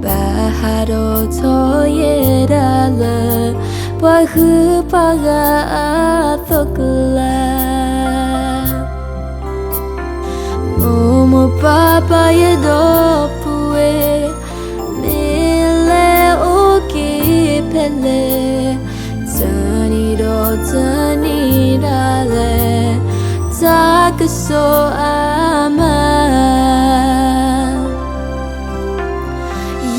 baharo toyedala bahu paga thokla momo papa yedopue mele oki pele tani dale takaso ama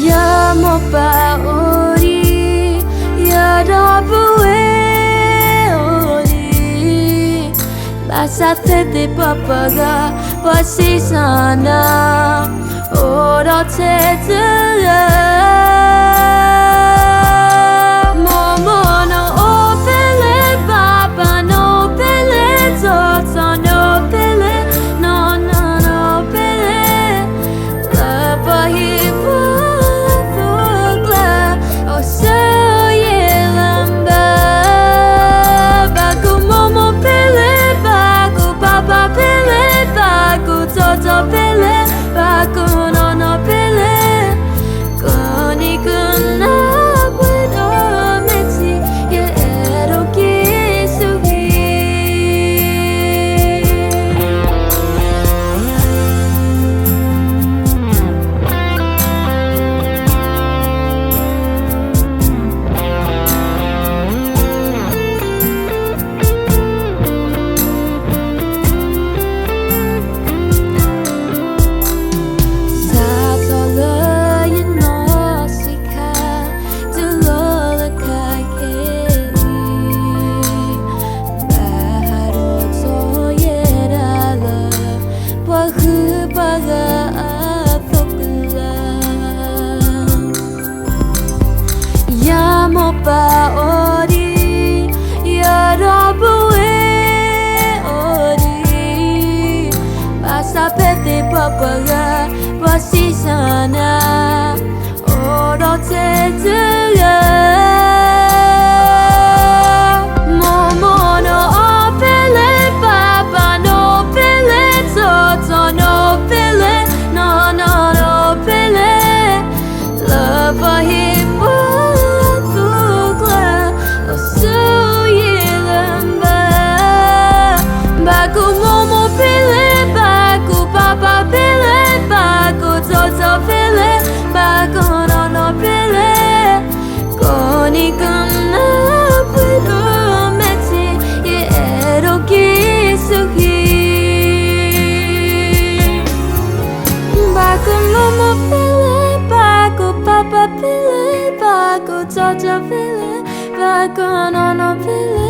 Yamo pa ori yadabue ori basa te papaga pasi sana ora te momo no opele papa no pele tota no pele no no no pele lapa hipo Toto pele, baku no no pele, koni kuna puedo meti ye ero kisugi. Yamo pa ori yarabue ori basa pete papaga pasi sana oro te momo no opele papa no pele toto no pele no no no pele love him Baku momo pele, baku papa pele, baku toto pele, baku no no pele, koni kana puedo meti ye ero kisugi. Baku momo pele, baku papa pele, baku toto pele, baku no no pele.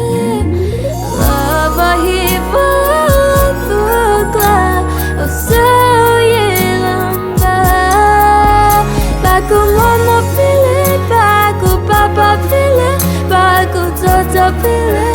Lava hiva thukla oso yelamba baku momo pele baku papa pele baku toto pele